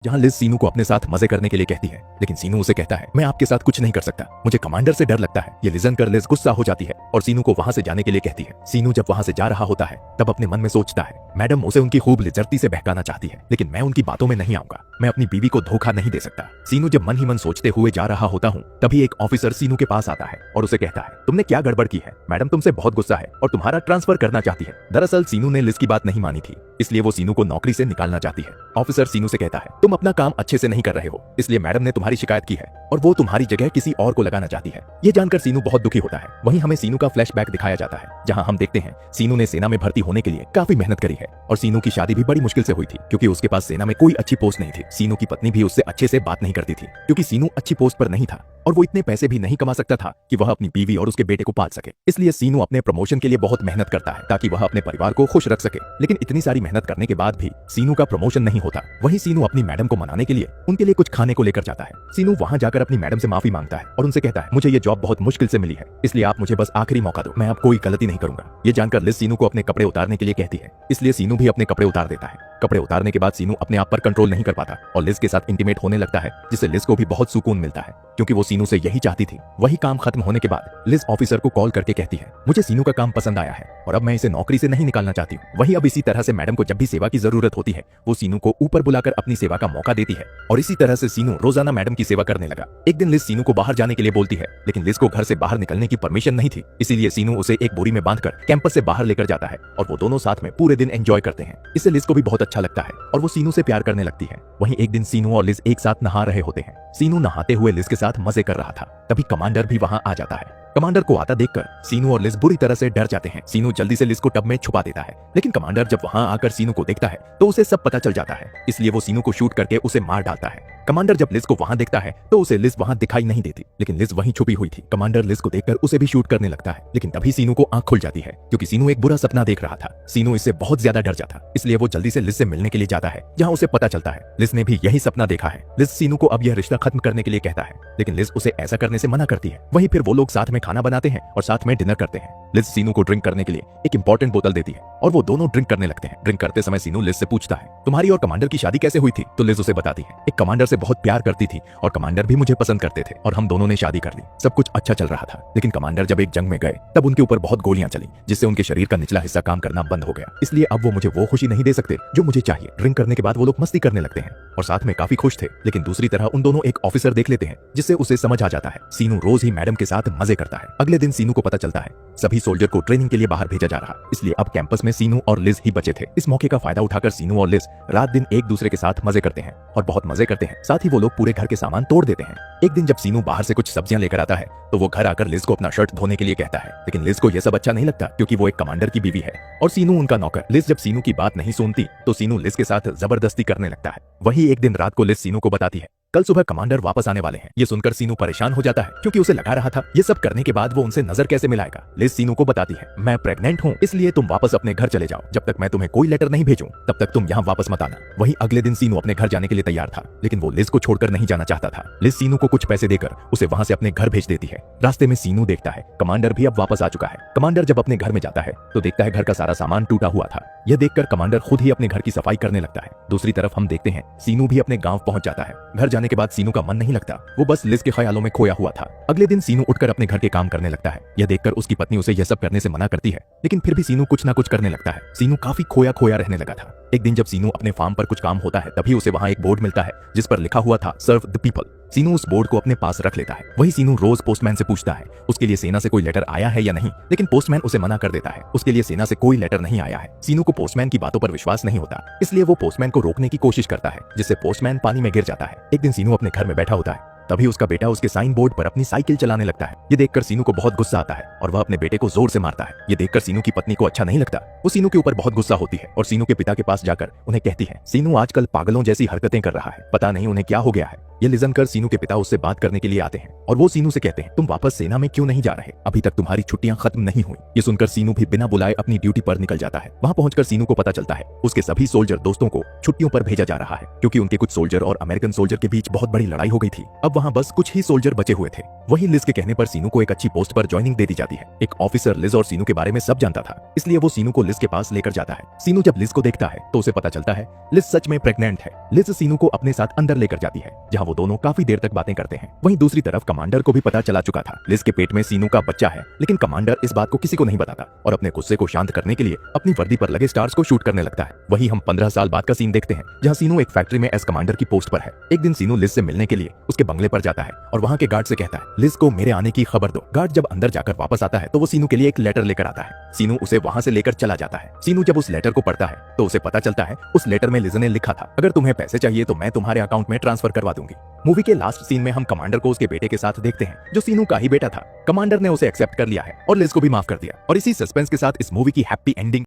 जहाँ लिज सीनू को अपने साथ मजे करने के लिए कहती है, लेकिन सीनू उसे कहता है मैं आपके साथ कुछ नहीं कर सकता, मुझे कमांडर से डर लगता है। ये लिजन कर लिज गुस्सा हो जाती है और सीनू को वहां से जाने के लिए कहती है। सीनू जब वहां से जा रहा होता है तब अपने मन में सोचता है मैडम उसे उनकी खूब लिजरती से बहकाना चाहती है, लेकिन मैं उनकी बातों में नहीं आऊंगा, मैं अपनी बीवी को धोखा नहीं दे सकता। सीनू जब मन ही मन सोचते हुए जा रहा होता हूँ तभी एक ऑफिसर सीनू के पास आता है और उसे कहता है तुमने क्या गड़बड़ की है, मैडम तुमसे बहुत गुस्सा है और तुम्हारा ट्रांसफर करना चाहती है। दरअसल सीनू ने लिज की बात नहीं मानी थी, इसलिए वो सीनू को नौकरी से निकालना चाहती है। ऑफिसर सीनू से कहता है तुम अपना काम अच्छे से नहीं कर रहे हो, इसलिए मैडम ने तुम्हारी शिकायत की है और वो तुम्हारी जगह किसी और को लगाना चाहती है। ये जानकर सीनू बहुत दुखी होता है। वहीं हमें सीनू का फ्लैशबैक दिखाया जाता है, जहां हम देखते हैं सीनू ने सेना में भर्ती होने के लिए काफी मेहनत करी है और सीनू की शादी भी बड़ी मुश्किल से हुई थी क्योंकि उसके पास सेना में कोई अच्छी पोस्ट नहीं थी। सीनू की पत्नी भी उससे अच्छे से बात नहीं करती थी क्योंकि सीनू अच्छी पोस्ट पर नहीं था और वो इतने पैसे भी नहीं कमा सकता था कि वह अपनी बीवी और उसके बेटे को पाल सके। इसलिए सीनू अपने प्रमोशन के लिए बहुत मेहनत करता है ताकि वह अपने परिवार को खुश रख सके, लेकिन इतनी सारी मेहनत करने के बाद भी सीनू का प्रमोशन नहीं होता। वहीं सीनू अपनी मैडम को मनाने के लिए उनके लिए कुछ खाने को लेकर जाता है। सीनू वहां जाकर अपनी मैडम से माफी मांगता है और उनसे कहता है मुझे ये जॉब बहुत मुश्किल से मिली है, इसलिए आप मुझे बस आखिरी मौका दो, मैं अब कोई गलती नहीं करूंगा। ये जानकर लिज सीनू को अपने कपड़े उतारने के लिए कहती है, इसलिए सीनू भी अपने कपड़े उतार देता है। कपड़े उतारने के बाद सीनू अपने आप पर कंट्रोल नहीं कर पाता और लिज के साथ इंटीमेट होने लगता है, जिससे लिज को भी बहुत सुकून मिलता है क्योंकि वो सीनू से यही चाहती थी। वही काम खत्म होने के बाद लिज ऑफिसर को कॉल करके कहती है मुझे सीनू का काम पसंद आया है और अब मैं इसे नौकरी से नहीं निकालना चाहती हूँ। वही अब इसी तरह से मैडम को जब भी सेवा की जरूरत होती है वो सीनू को ऊपर बुलाकर अपनी सेवा का मौका देती है और इसी तरह से सीनू रोजाना मैडम की सेवा करने लगा। एक दिन लिज सीनू को बाहर जाने के लिए बोलती है, लेकिन लिज को घर से बाहर निकलने की परमिशन नहीं थी, इसीलिए सीनू उसे एक बोरी में बांधकर कैंपस से बाहर लेकर जाता है और वो दोनों साथ में पूरे दिन एंजॉय करते हैं। इससे लिज को भी बहुत अच्छा लगता है और वो सीनू से प्यार करने लगती है। वहीं एक दिन सीनू और लिज एक साथ नहा रहे होते हैं। सीनू नहाते हुए लिज के साथ मजे कर रहा था, तभी कमांडर भी वहां आ जाता है। कमांडर को आता देखकर सीनू और लिज बुरी तरह से डर जाते हैं। सीनू जल्दी से लिज को टब में छुपा देता है, लेकिन कमांडर जब वहां आकर सीनू को देखता है तो उसे सब पता चल जाता है, इसलिए वो सीनू को शूट करके उसे मार डालता है। कमांडर जब लिज को वहां देखता है तो उसे लिज वहां दिखाई नहीं देती, लेकिन लिज वहीं छुपी हुई थी। कमांडर लिज को देखकर उसे भी शूट करने लगता है, लेकिन तभी सीनू को आंख खुल जाती है क्योंकि सीनू एक बुरा सपना देख रहा था। सीनू इससे बहुत ज्यादा डर जाता, इसलिए वो जल्दी से लिज से मिलने के लिए जाता है, जहां उसे पता चलता है लिज ने भी यही सपना देखा है। लिज सीनू को अब यह रिश्ता खत्म करने के लिए कहता है, लेकिन लिज उसे ऐसा करने से मना करती है। वहीं फिर वो लोग साथ में खाना बनाते हैं और साथ में डिनर करते हैं। लिज सीनू को ड्रिंक करने के लिए एक इंपॉर्टेंट बोतल देती है और वो दोनों ड्रिंक करने लगते हैं। ड्रिंक करते समय सीनू लिज से पूछता है तुम्हारी और कमांडर की शादी कैसे हुई थी, तो लिज उसे बताती है एक कमांडर से बहुत प्यार करती थी और कमांडर भी मुझे पसंद करते थे और हम दोनों ने शादी कर ली। सब कुछ अच्छा चल रहा था, लेकिन कमांडर जब एक जंग में गए तब उनके ऊपर बहुत गोलियां चली, जिससे उनके शरीर का निचला हिस्सा काम करना बंद हो गया, इसलिए अब वो मुझे वो खुशी नहीं दे सकते जो मुझे चाहिए। ड्रिंक करने के बाद वो लोग मस्ती करने लगते हैं और साथ में काफी खुश थे, लेकिन दूसरी तरह उन दोनों एक ऑफिसर देख लेते हैं, जिससे उसे समझ आ जाता है सीनू रोज ही मैडम के साथ मजे करता है। अगले दिन सीनू को पता चलता है सभी सोल्जर को ट्रेनिंग के लिए बाहर भेजा जा रहा, इसलिए अब कैंपस में सीनू और लिज ही बचे थे। इस मौके का फायदा उठाकर सीनू और लिज रात दिन एक दूसरे के साथ मजे करते हैं और बहुत मजे करते हैं। साथ ही वो लोग पूरे घर के सामान तोड़ देते हैं। एक दिन जब सीनू बाहर से कुछ सब्जियां लेकर आता है तो वो घर आकर लिज को अपना शर्ट धोने के लिए कहता है, लेकिन लिज को यह सब अच्छा नहीं लगता क्योंकि वो एक कमांडर की बीवी है और सीनू उनका नौकर। लिज जब सीनू की बात नहीं सुनती तो सीनू लिज के साथ जबरदस्ती करने लगता है। वही एक दिन रात को लिज सीनू को बताती है कल सुबह कमांडर वापस आने वाले हैं। ये सुनकर सीनू परेशान हो जाता है क्योंकि उसे लगा रहा था ये सब करने के बाद वो उनसे नजर कैसे मिलाएगा। लिज सीनू को बताती है मैं प्रेग्नेंट हूँ, इसलिए तुम वापस अपने घर चले जाओ, जब तक मैं तुम्हें कोई लेटर नहीं भेजूं तब तक तुम यहाँ वापस मत आना। वहीं अगले दिन सीनू अपने घर जाने के लिए तैयार था, लेकिन वो लिज को छोड़कर नहीं जाना चाहता था। लिज सीनू को कुछ पैसे देकर उसे वहां से अपने घर भेज देती है। रास्ते में सीनू देखता है कमांडर भी अब वापस आ चुका है। कमांडर जब अपने घर में जाता है तो देखता है घर का सारा सामान टूटा हुआ था। यह देखकर कमांडर खुद ही अपने घर की सफाई करने लगता है। दूसरी तरफ हम देखते हैं सीनू भी अपने गांव पहुंच जाता है। घर जाने के बाद सीनू का मन नहीं लगता, वो बस लिज के ख्यालों में खोया हुआ था। अगले दिन सीनू उठकर अपने घर के काम करने लगता है। यह देखकर उसकी पत्नी उसे यह सब करने से मना करती है, लेकिन फिर भी सीनू कुछ ना कुछ करने लगता है। सीनू काफी खोया खोया रहने लगा था। एक दिन जब सीनू अपने फार्म पर कुछ काम होता है तभी उसे वहां एक बोर्ड मिलता है जिस पर लिखा हुआ था सर्व द पीपल। सीनू उस बोर्ड को अपने पास रख लेता है। वही सीनू रोज पोस्टमैन से पूछता है उसके लिए सेना से कोई लेटर आया है या नहीं, लेकिन पोस्टमैन उसे मना कर देता है, उसके लिए सेना से कोई लेटर नहीं आया है। सीनू को पोस्टमैन की बातों पर विश्वास नहीं होता, इसलिए वो पोस्टमैन को रोकने की कोशिश करता है, जिससे पोस्टमैन पानी में गिर जाता है। एक दिन सीनू अपने घर में बैठा होता है, तभी उसका बेटा उसके साइन बोर्ड पर अपनी साइकिल चलाने लगता है। ये देखकर सीनू को बहुत गुस्सा आता है और वह अपने बेटे को जोर से मारता है। ये देखकर सीनू की पत्नी को अच्छा नहीं लगता, वो सीनू के ऊपर बहुत गुस्सा होती है और सीनू के पिता के पास जाकर उन्हें कहती है सीनू आजकल पागलों जैसी हरकतें कर रहा है, पता नहीं उन्हें क्या हो गया है। ये लिजन कर सीनू के पिता उससे बात करने के लिए आते हैं और वो सीनू से कहते हैं तुम वापस सेना में क्यों नहीं जा रहे, अभी तक तुम्हारी छुट्टियां खत्म नहीं हुई। ये सुनकर सीनू भी बिना बुलाए अपनी ड्यूटी पर निकल जाता है। वहां पहुंचकर सीनू को पता चलता है उसके सभी सोल्जर दोस्तों को छुट्टियों पर भेजा जा रहा है क्योंकि उनके कुछ सोल्जर और अमेरिकन सोल्जर के बीच बहुत बड़ी लड़ाई हो गई थी। अब अब वहाँ बस कुछ ही सोल्जर बचे हुए थे। वहीं लिज के कहने पर सीनू को एक अच्छी पोस्ट पर ज्वाइनिंग दे दी जाती है। एक ऑफिसर लिज और सीनू के बारे में सब जानता था, इसलिए वो सीनू को लिज के पास लेकर जाता है। सीनू जब लिज को देखता है तो उसे पता चलता है लिज सच में प्रेग्नेंट है। लिज सीनू को अपने साथ अंदर लेकर जाती है, जहाँ वो दोनों काफी देर तक बातें करते हैं। वहीं दूसरी तरफ कमांडर को भी पता चला चुका था लिज के पेट में सीनू का बच्चा है, लेकिन कमांडर इस बात को किसी को नहीं बताता और अपने गुस्से को शांत करने के लिए अपनी वर्दी पर लगे स्टार्स को शूट करने लगता है। वहीं हम 15 साल बाद का सीन देखते हैं, जहाँ सीनू एक फैक्ट्री में एस कमांडर की पोस्ट पर है। एक दिन सीनू लिज से मिलने के लिए उसके बंगले पर जाता है और वहाँ के गार्ड से कहता है लिज को मेरे आने की खबर दो। गार्ड जब अंदर जाकर वापस आता है तो वो सीनू के लिए एक लेटर लेकर आता है। सीनू उसे वहाँ से लेकर चला जाता है। सीनू जब उस लेटर को पढ़ता है तो उसे पता चलता है उस लेटर में लिज ने लिखा था, अगर तुम्हें पैसे चाहिए तो मैं तुम्हारे अकाउंट में ट्रांसफर करवा दूंगी। मूवी के लास्ट सीन में हम कमांडर को उसके बेटे के साथ देखते हैं, जो सीनू का ही बेटा था। कमांडर ने उसे एक्सेप्ट कर लिया है और लिज को भी माफ कर दिया। और इसी सस्पेंस के साथ इस मूवी की हैप्पी एंडिंग